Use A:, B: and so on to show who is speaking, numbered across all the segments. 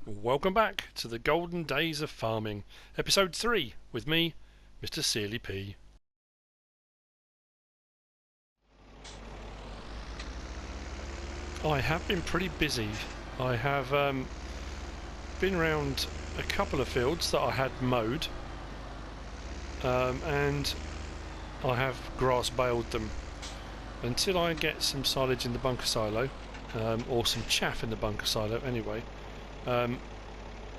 A: Welcome back to the Golden Days of Farming, Episode 3, with me, MrSealyp. I have been pretty busy. I have been around a couple of fields that I had mowed, and I have grass baled them. Until I get some silage in the bunker silo, or some chaff in the bunker silo anyway, I'm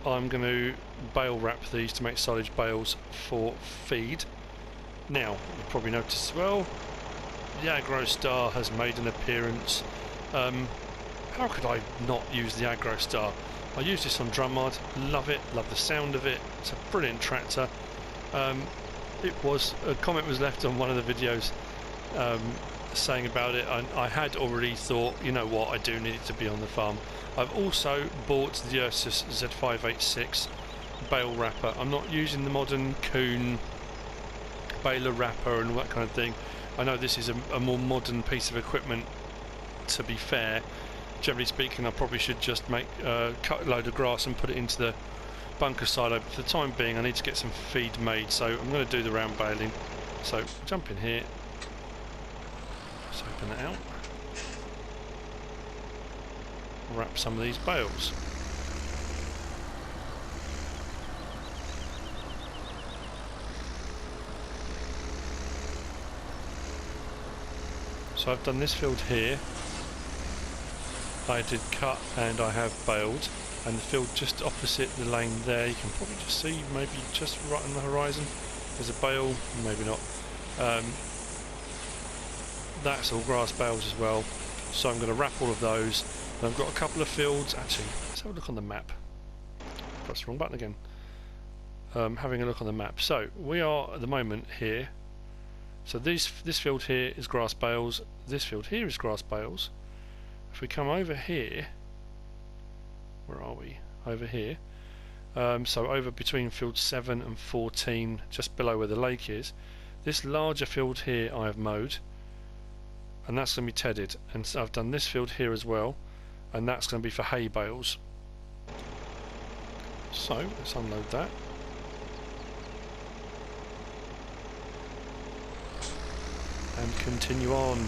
A: going to bale wrap these to make silage bales for feed. Now, you've probably noticed as well, the Agrostar has made an appearance. How could I not use the Agrostar? I use this on drum mud, love it, love the sound of it, it's a brilliant tractor. A comment was left on one of the videos saying about it, and I had already thought, you know what, I do need it to be on the farm. I've also bought the Ursus Z-586 bale wrapper. I'm not using the modern Kuhn baler wrapper and all that kind of thing. I know this is a more modern piece of equipment, to be fair. Generally speaking, I probably should just cut a load of grass and put it into the bunker silo, but for the time being I need to get some feed made, so I'm going to do the round baling. So jump in here, let's open it out, wrap some of these bales. So I've done this field here, I did cut and I have baled, and the field just opposite the lane there, you can probably just see, maybe just right on the horizon, there's a bale, maybe not. That's all grass bales as well, so I'm going to wrap all of those. And I've got a couple of fields, actually, let's have a look on the map. Press the wrong button again. Having a look on the map. So, we are at the moment here. So this field here is grass bales, this field here is grass bales. If we come over here, where are we? Over here. So over between field 7 and 14, just below where the lake is. This larger field here I have mowed, and that's going to be tedded. And so I've done this field here as well, and that's going to be for hay bales. So let's unload that. And continue on.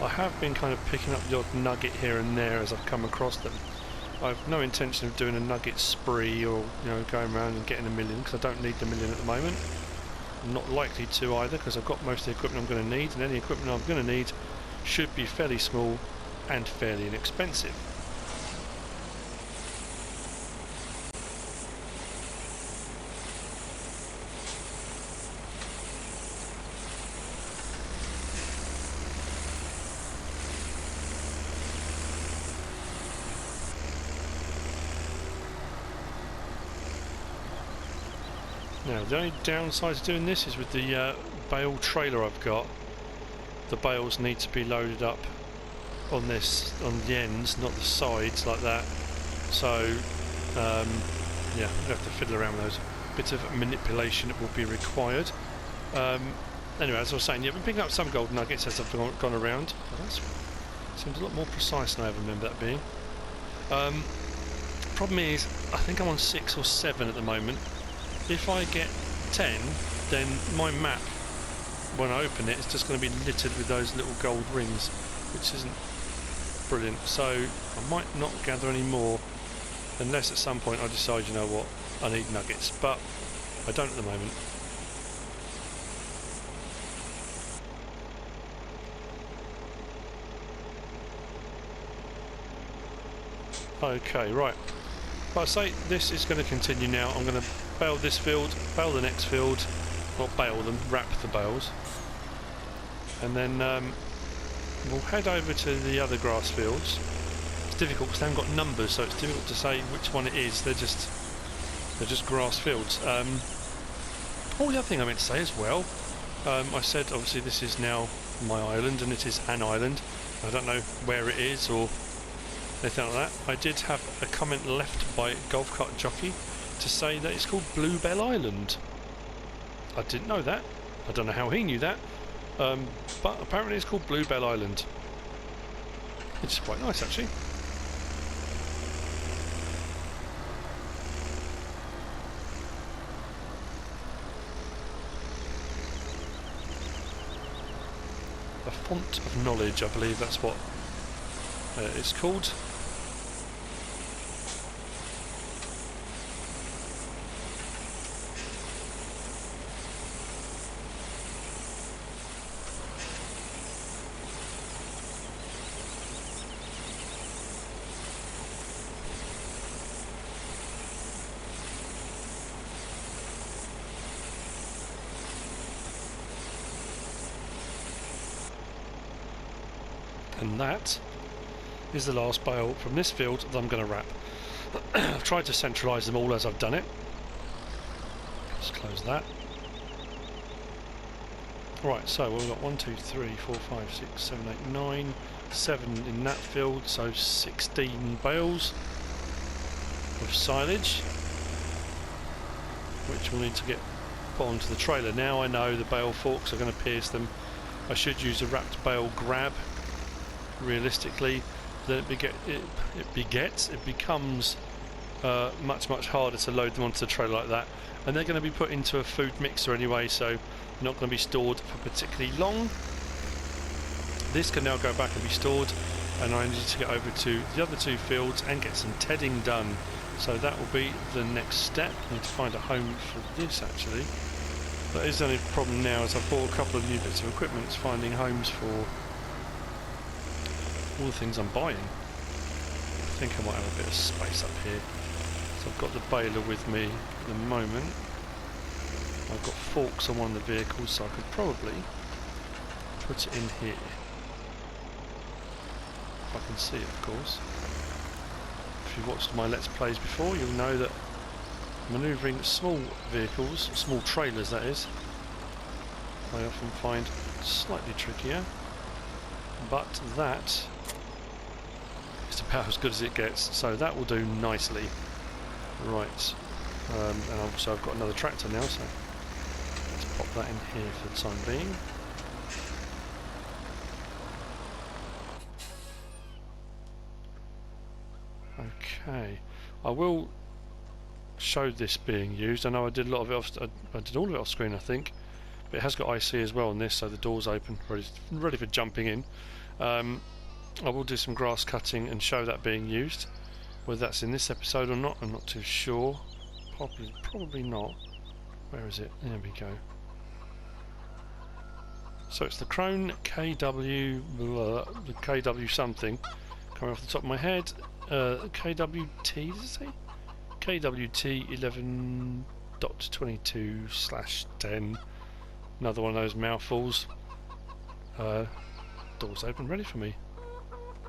A: I have been kind of picking up the odd nugget here and there as I've come across them. I've no intention of doing a nugget spree or going around and getting a million, because I don't need the million at the moment. I'm not likely to either, because I've got most of the equipment I'm going to need, and any equipment I'm going to need should be fairly small and fairly inexpensive. Now, the only downside to doing this is with the bale trailer I've got, the bales need to be loaded up on the ends, not the sides like that. So, yeah, we'll have to fiddle around with those. A bit of manipulation will be required. Anyway, as I was saying, yeah, I've been picking up some gold nuggets as I've gone around. Oh, that seems a lot more precise than I ever remember that being. Problem is, I think I'm on 6 or 7 at the moment. If I get 10, then my map, when I open it, it's just going to be littered with those little gold rings, which isn't brilliant. So I might not gather any more, unless at some point I decide, you know what, I need nuggets, but I don't at the moment. Okay, right. But I say this is going to continue now. I'm going to bale this field, bale the next field, not bale them, wrap the bales, and then we'll head over to the other grass fields. It's difficult because they haven't got numbers, so it's difficult to say which one it is. They're just grass fields. Oh, the other thing I meant to say as well, I said obviously this is now my island, and it is an island. I don't know where it is or anything like that. I did have a comment left by Golf Cart Jockey to say that it's called Bluebell Island. I didn't know that. I don't know how he knew that, but apparently it's called Bluebell Island, which is quite nice actually. a font of knowledge, I believe that's what it's called. And that is the last bale from this field that I'm going to wrap. I've tried to centralise them all as I've done it. Let's close that. Right, so we've got 1, 2, 3, 4, 5, 6, 7, 8, 9, 7 in that field, so 16 bales of silage, which we'll need to get put onto the trailer. Now I know the bale forks are going to pierce them. I should use a wrapped bale grab. Realistically, then it becomes much harder to load them onto the trailer like that, and they're going to be put into a food mixer anyway, so they're not going to be stored for particularly long. This can now go back and be stored, and I need to get over to the other two fields and get some tedding done, so that will be the next step. I need to find a home for this actually. That is the only problem now, is I've bought a couple of new bits of equipment. It's finding homes for all the things I'm buying. I think I might have a bit of space up here. So I've got the baler with me at the moment. I've got forks on one of the vehicles, so I could probably put it in here. If I can see it, of course. If you've watched my Let's Plays before, you'll know that manoeuvring small vehicles, small trailers that is, I often find slightly trickier. But that is about as good as it gets, so that will do nicely. Right, and also I've got another tractor now, so let's pop that in here for the time being. Okay, I will show this being used. I know I did a lot of it off, I did all of it off screen I think, but it has got IC as well on this, so the door's open, ready for jumping in. I will do some grass cutting and show that being used. Whether that's in this episode or not, I'm not too sure. Probably not. Where is it? There we go. So it's the Krone KW, the KW something, coming off the top of my head. KWT, does it say? KWT 11.22/10. Another one of those mouthfuls. Door's open, ready for me.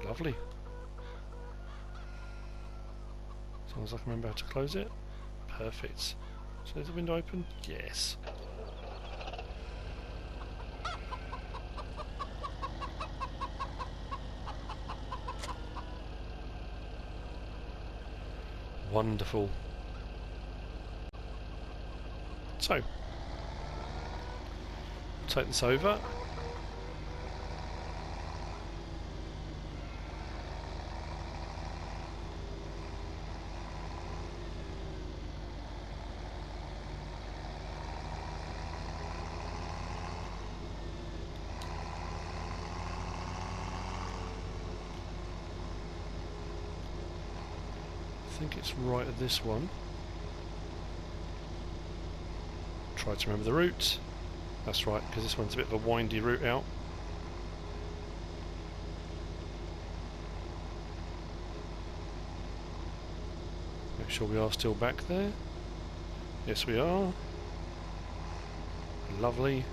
A: Lovely. As long as I can remember how to close it. Perfect. So is the window open? Yes. Wonderful. So, take this over. I think it's right at this one. Try to remember the route. That's right, because this one's a bit of a windy route out. Make sure we are still back there. Yes, we are. Lovely.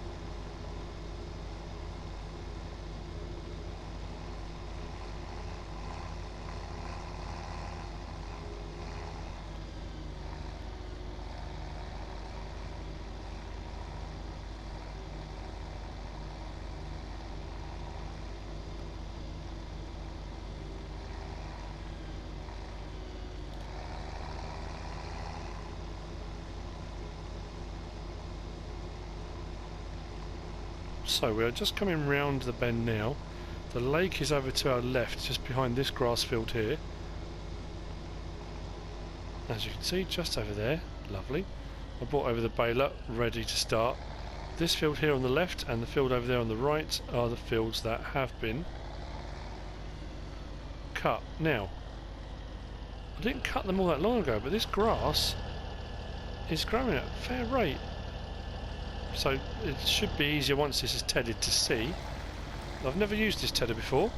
A: So we are just coming round the bend now. The lake is over to our left, just behind this grass field here. As you can see, just over there. Lovely. I brought over the baler, ready to start. this field here on the left and the field over there on the right are the fields that have been cut. Now, I didn't cut them all that long ago, but this grass is growing at a fair rate. So it should be easier once this is tedded to see. I've never used this tedder before,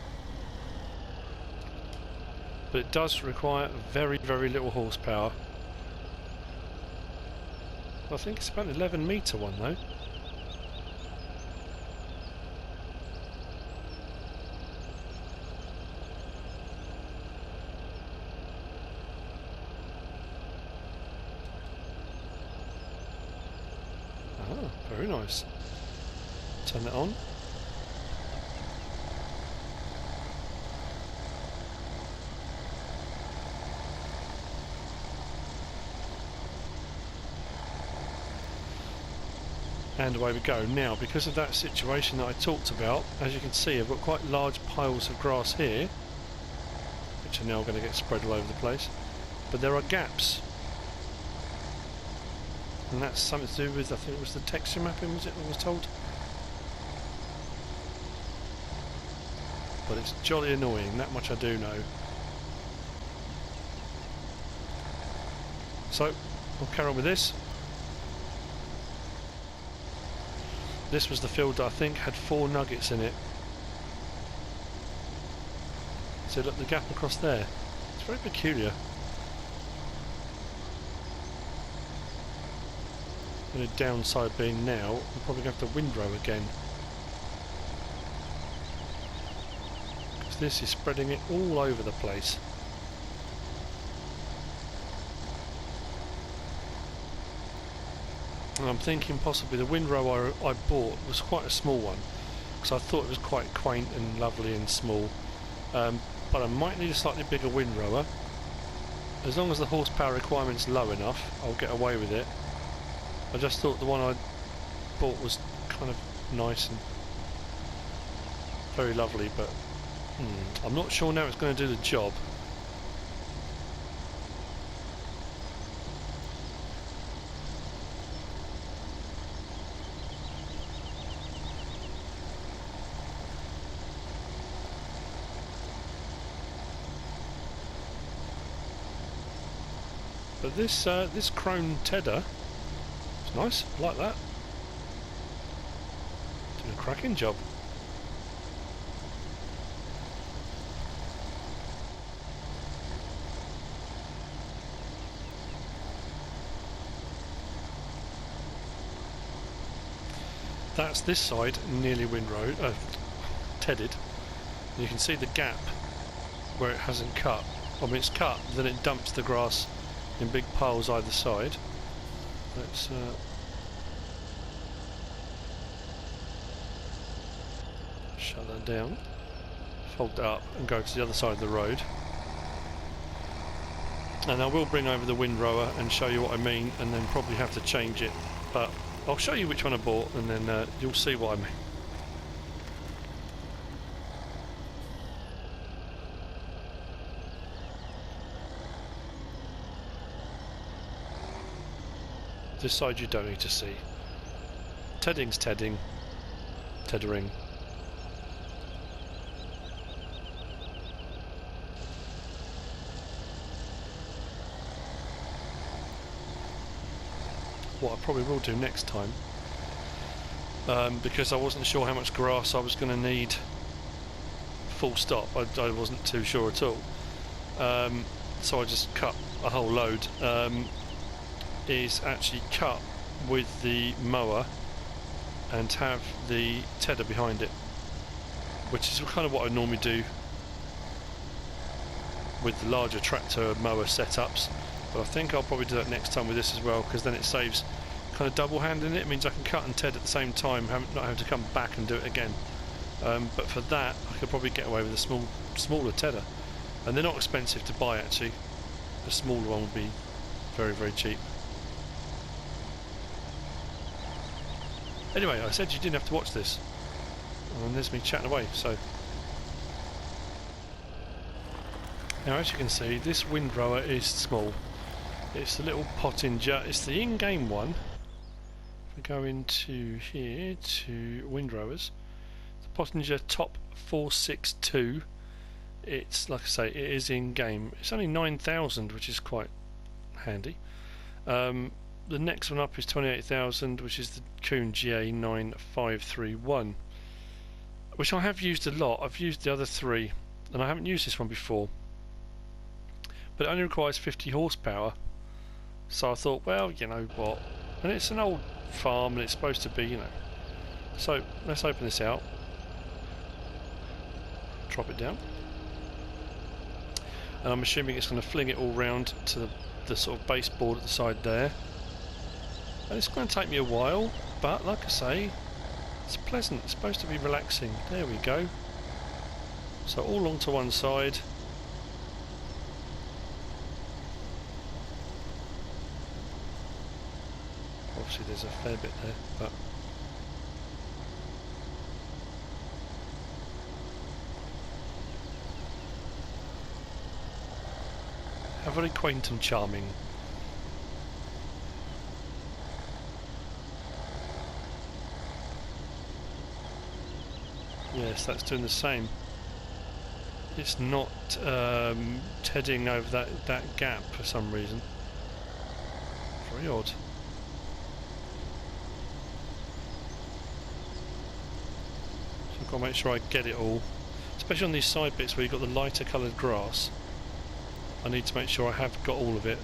A: but it does require very, very little horsepower. I think it's about an 11 metre one though. Ah, very nice. Turn that on. And away we go. Now, because of that situation that I talked about, as you can see, I've got quite large piles of grass here, which are now going to get spread all over the place. But there are gaps, and that's something to do with, I think it was the texture mapping, was it, I was told? But it's jolly annoying, that much I do know. So, I'll carry on with this. This was the field that I think had 4 nuggets in it. So look, the gap across there. It's very peculiar. The downside being now, I'm probably going to have to windrow again. Because this is spreading it all over the place. And I'm thinking possibly the windrow I bought was quite a small one, because I thought it was quite quaint and lovely and small. But I might need a slightly bigger windrower. As long as the horsepower requirement's low enough, I'll get away with it. I just thought the one I bought was kind of nice and very lovely, but I'm not sure now it's going to do the job. But this Krone tedder is nice, I like that. Doing a cracking job. That's this side nearly windrowed, tedded. You can see the gap where it hasn't cut. I mean, it's cut, then it dumps the grass in big piles either side. Let's shut that down, fold that up and go to the other side of the road. And I will bring over the windrower and show you what I mean, and then probably have to change it, but I'll show you which one I bought and then you'll see what I mean. This side you don't need to see. Tedding's tedding. Teddering. What I probably will do next time, because I wasn't sure how much grass I was going to need full stop, I wasn't too sure at all, so I just cut a whole load. Is actually cut with the mower and have the tedder behind it, which is kind of what I normally do with the larger tractor mower setups, but I think I'll probably do that next time with this as well, because then it saves kind of double handing it. It means I can cut and ted at the same time, not having to come back and do it again. But for that I could probably get away with a smaller tedder, and they're not expensive to buy actually. The smaller one would be very, very cheap. Anyway, I said you didn't have to watch this, and there's me chatting away. So now, as you can see, this windrower is small. It's the little Pottinger. It's the in-game one. If go into here to Windrowers, the Pottinger Top 462. It's, like I say, it is in game. It's only 9,000, which is quite handy. The next one up is 28,000, which is the Kuhn GA9531, which I have used a lot. I've used the other three, and I haven't used this one before. But it only requires 50 horsepower, so I thought, well, you know what, and it's an old farm and it's supposed to be, you know. So let's open this out, drop it down, and I'm assuming it's going to fling it all round to the sort of baseboard at the side there, and it's going to take me a while, but like I say, it's pleasant, it's supposed to be relaxing. There we go. So all along to one side. Obviously there's a fair bit there, but how very quaint and charming. Yes, that's doing the same. It's not heading over that gap for some reason. Very odd. I've got to make sure I get it all, especially on these side bits where you've got the lighter coloured grass. I need to make sure I have got all of it.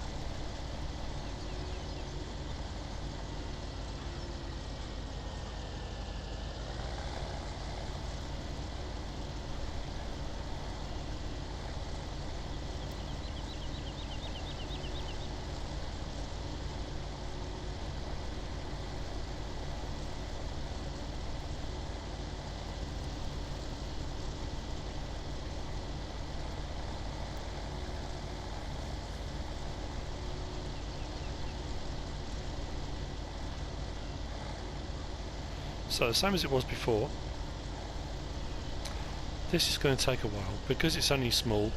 A: So the same as it was before, this is going to take a while because it's only small.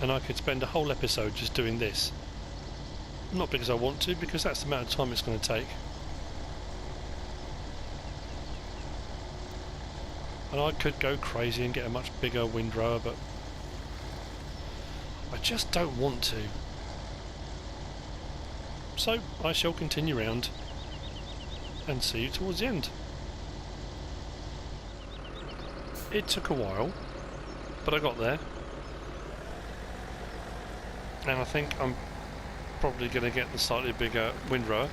A: And I could spend a whole episode just doing this. Not because I want to, because that's the amount of time it's going to take. And I could go crazy and get a much bigger windrower, but I just don't want to. So I shall continue round and see you towards the end. It took a while, but I got there, and I think I'm probably going to get the slightly bigger windrower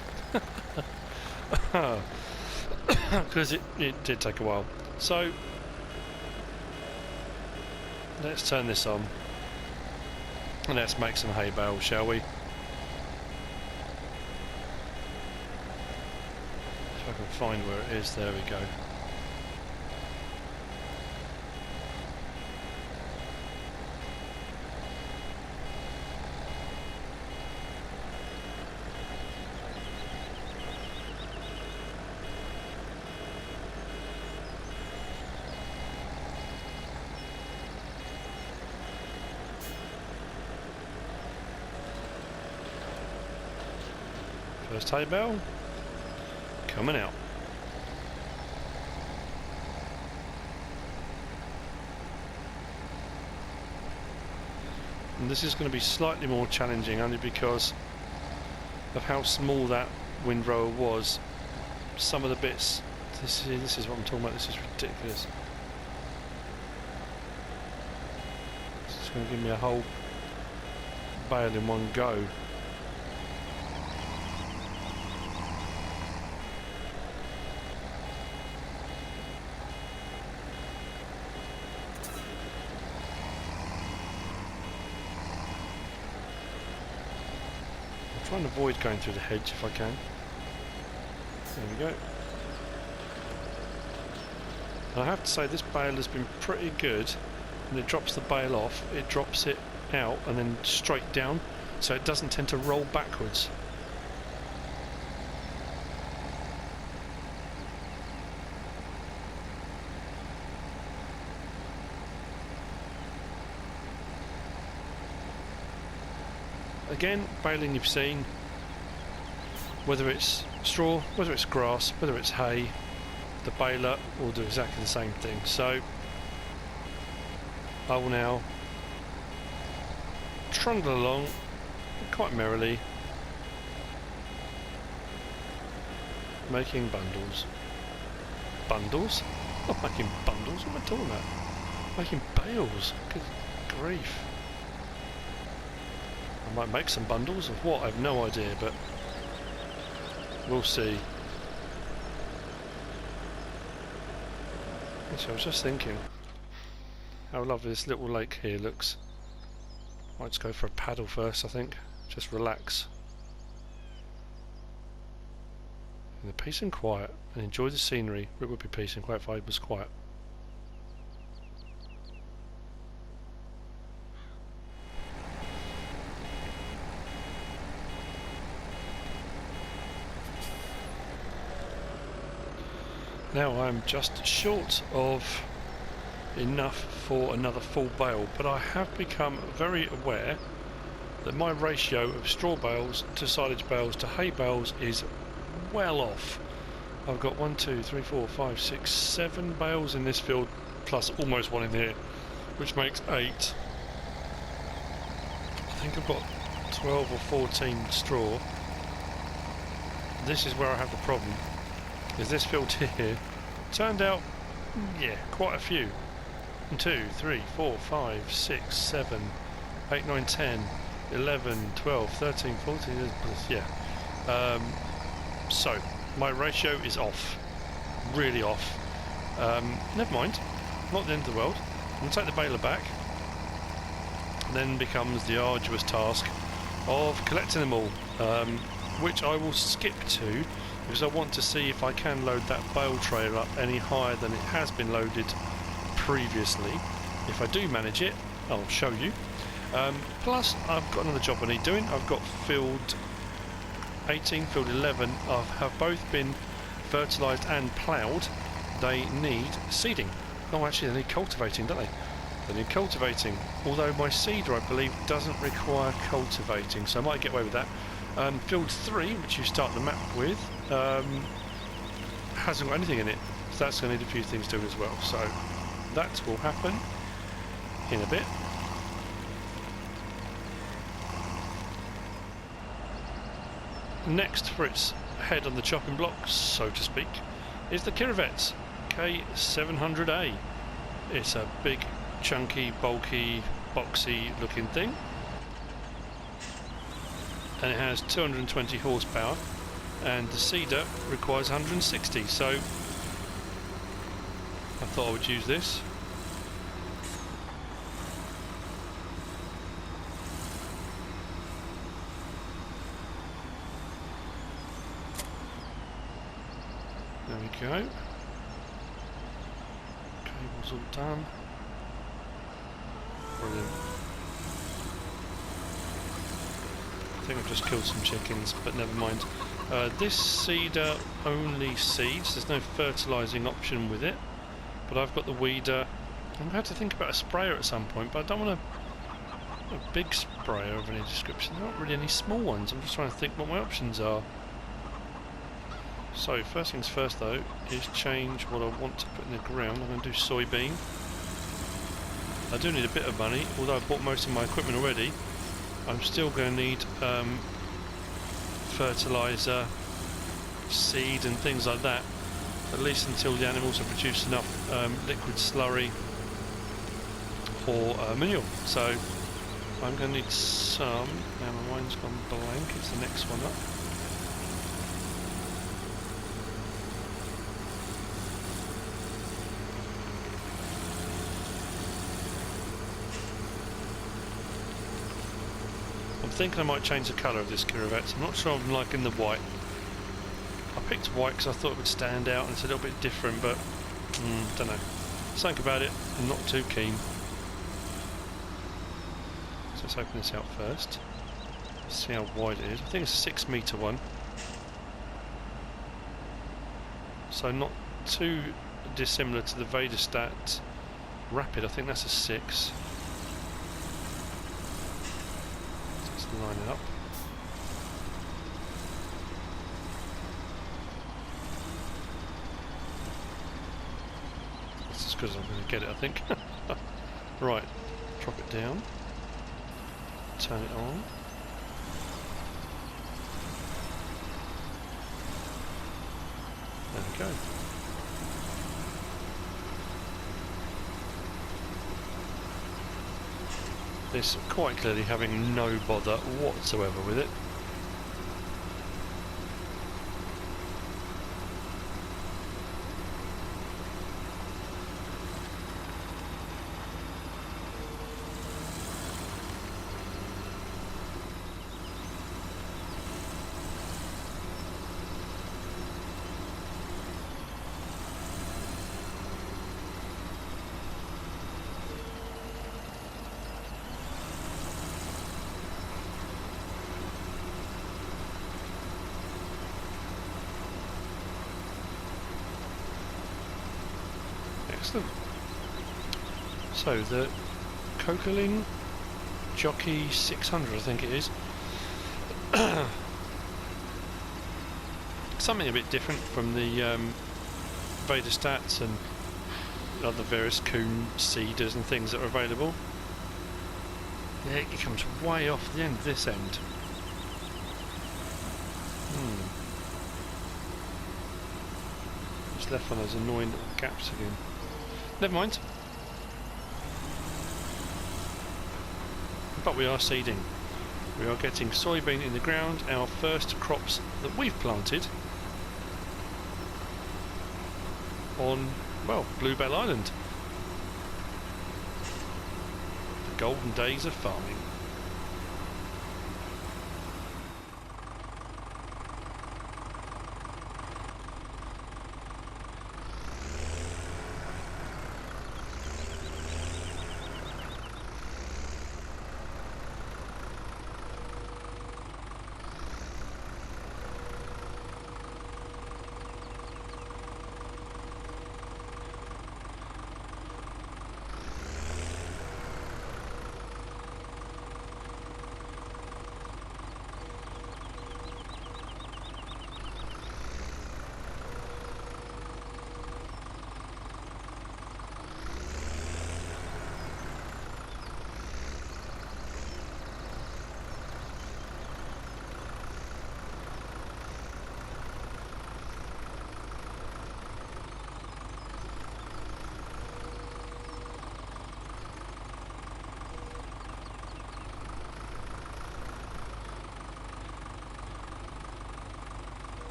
A: because it did take a while. So let's turn this on and let's make some hay bales, shall we? If I can find where it is, there we go. First hay bale coming out. And this is going to be slightly more challenging only because of how small that windrower was. Some of the bits, this is what I'm talking about, this is ridiculous. This is going to give me a whole bale in one go. Try and avoid going through the hedge if I can. There we go. And I have to say this bale has been pretty good. When it drops the bale off, it drops it out and then straight down, so it doesn't tend to roll backwards. Again, baling you've seen, whether it's straw, whether it's grass, whether it's hay, the baler will do exactly the same thing. So I will now trundle along quite merrily, making bundles. Bundles? Not making bundles, what am I talking about? Making bales, good grief. I might make some bundles of what, I have no idea, but we'll see. Actually, I was just thinking how lovely this little lake here looks. Might just go for a paddle first, I think. Just relax. In the peace and quiet, and enjoy the scenery. It would be peace and quiet if I was quiet. Now I'm just short of enough for another full bale, but I have become very aware that my ratio of straw bales to silage bales to hay bales is well off. I've got 1, 2, 3, 4, 5, 6, 7 bales in this field, plus almost one in here, which makes 8. I think I've got 12 or 14 straw. This is where I have the problem, is this field here turned out, yeah, quite a few. 1, 2, 3, 4, 5, 6, 7, 8, 9, 10, 11, 12, 13, 14, yeah. So, my ratio is off. Really off. Never mind. Not the end of the world. I'm going to take the baler back. Then becomes the arduous task of collecting them all, which I will skip to because I want to see if I can load that bale trailer up any higher than it has been loaded previously. If I do manage it, I'll show you. Plus, I've got another job I need doing. I've got field 18, field 11 have both been fertilised and ploughed. They need seeding. Oh, actually, they need cultivating, don't they? They need cultivating. Although my seeder, I believe, doesn't require cultivating, so I might get away with that. Field 3, which you start the map with, hasn't got anything in it, so that's going to need a few things doing as well. So that will happen in a bit. Next for its head on the chopping block, so to speak, is the Kirovets K-700A. It's a big, chunky, bulky, boxy looking thing, and it has 220 horsepower, and the seeder requires 160, so I thought I would use this. There we go. Cable's all done. Brilliant. I think I've just killed some chickens, but never mind. This seeder only seeds. There's no fertilising option with it. But I've got the weeder. I'm going to have to think about a sprayer at some point, but I don't want a big sprayer of any description. There aren't really any small ones. I'm just trying to think what my options are. So, first things first though, is change what I want to put in the ground. I'm going to do soybean. I do need a bit of money, although I've bought most of my equipment already. I'm still going to need fertiliser, seed and things like that, at least until the animals have produced enough liquid slurry for manure. So I'm going to need some. Now my mind's gone blank, it's the next one up. I'm thinking I might change the colour of this Kirovets. I'm not sure I'm liking the white. I picked white because I thought it would stand out and it's a little bit different, but don't know. Think about it, I'm not too keen. So let's open this out first. See how wide it is. I think it's a 6 metre one. So not too dissimilar to the Vaderstat Rapid. I think that's a 6. line it up. That's as good as I'm going to get it, I think. Right, drop it down, turn it on. There we go. This quite clearly having no bother whatsoever with it. Excellent. So the Kockerling Jockey 600, I think it is. Something a bit different from the Vader stats and other various Kuhn seeders and things that are available. Yeah, it comes way off the end of this end. It's left on those annoying little gaps again. Never mind. But we are seeding. We are getting soybean in the ground, our first crops that we've planted on, well, Bluebell Island. The golden days of farming.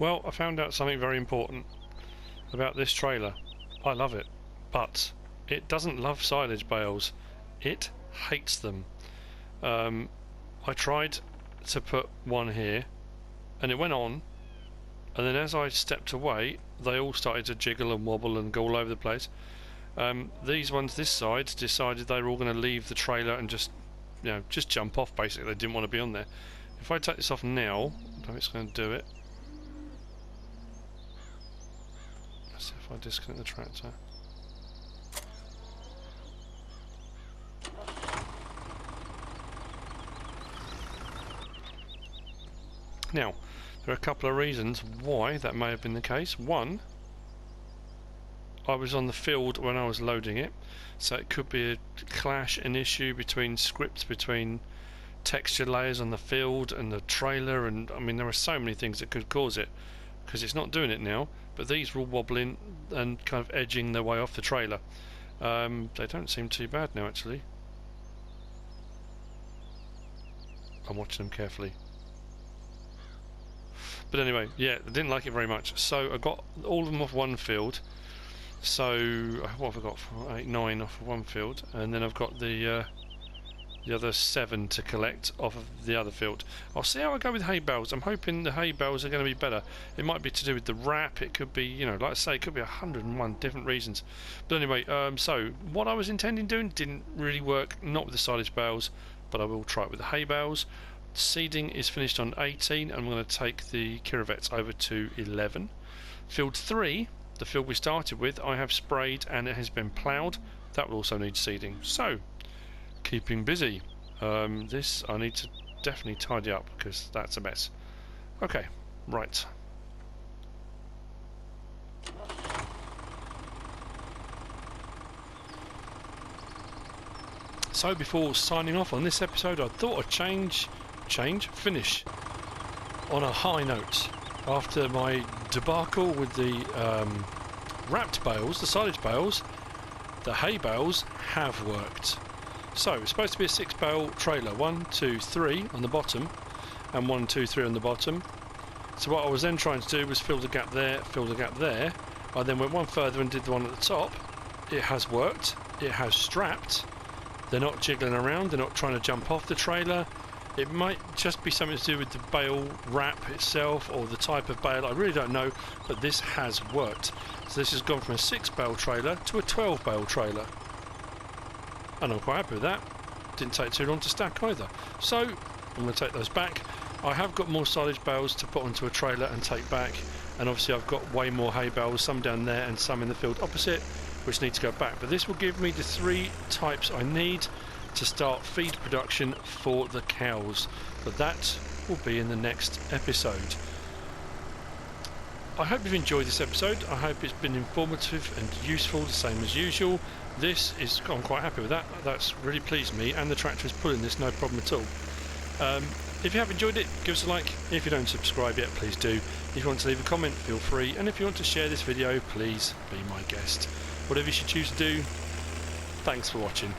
A: Well, I found out something very important about this trailer. I love it, but it doesn't love silage bales. It hates them. I tried to put one here, and it went on, and then as I stepped away, they all started to jiggle and wobble and go all over the place. These ones this side decided they were all going to leave the trailer and just, you know, just jump off. Basically, they didn't want to be on there. If I take this off now, I don't know if it's going to do it. Let's see if I disconnect the tractor. Now, there are a couple of reasons why that may have been the case. One, I was on the field when I was loading it, so it could be a clash, an issue between scripts, between texture layers on the field and the trailer, and I mean there are so many things that could cause it, because it's not doing it now, but these were all wobbling and kind of edging their way off the trailer. They don't seem too bad now, actually. I'm watching them carefully. But anyway, yeah, I didn't like it very much, so I got all of them off one field. So what have I got? 8, 9 off of one field, and then I've got the other 7 to collect off of the other field. I'll see how I go with hay bales. I'm hoping the hay bales are going to be better. It might be to do with the wrap. It could be, you know, like I say, it could be 101 different reasons. But anyway, so what I was intending doing didn't really work. Not with the silage bales, but I will try it with the hay bales. Seeding is finished on 18, and I'm going to take the Kirovets over to 11. Field 3, the field we started with, I have sprayed and it has been ploughed. That will also need seeding. So, keeping busy. This I need to definitely tidy up because that's a mess. Okay, right. So before signing off on this episode, I thought I'd finish on a high note. After my debacle with the wrapped bales, the silage bales, the hay bales have worked. So it's supposed to be a 6-bale trailer, 1, 2, 3 on the bottom, and 1, 2, 3 on the bottom. So what I was then trying to do was fill the gap there, fill the gap there. I then went one further and did the one at the top. It has worked. It has strapped. They're not jiggling around. They're not trying to jump off the trailer. It might just be something to do with the bale wrap itself or the type of bale. I really don't know, but this has worked. So this has gone from a 6-bale trailer to a 12-bale trailer. And I'm quite happy with that. Didn't take too long to stack either. So I'm going to take those back. I have got more silage bales to put onto a trailer and take back. And obviously I've got way more hay bales, some down there and some in the field opposite, which need to go back. But this will give me the 3 types I need to start feed production for the cows, but that will be in the next episode. I hope you've enjoyed this episode. I hope it's been informative and useful, the same as usual. I'm quite happy with that. That's really pleased me, and the tractor is pulling this no problem at all. If you have enjoyed it, give us a like. If you don't subscribe yet, please do. If you want to leave a comment, feel free, and if you want to share this video, please be my guest. Whatever you should choose to do, thanks for watching.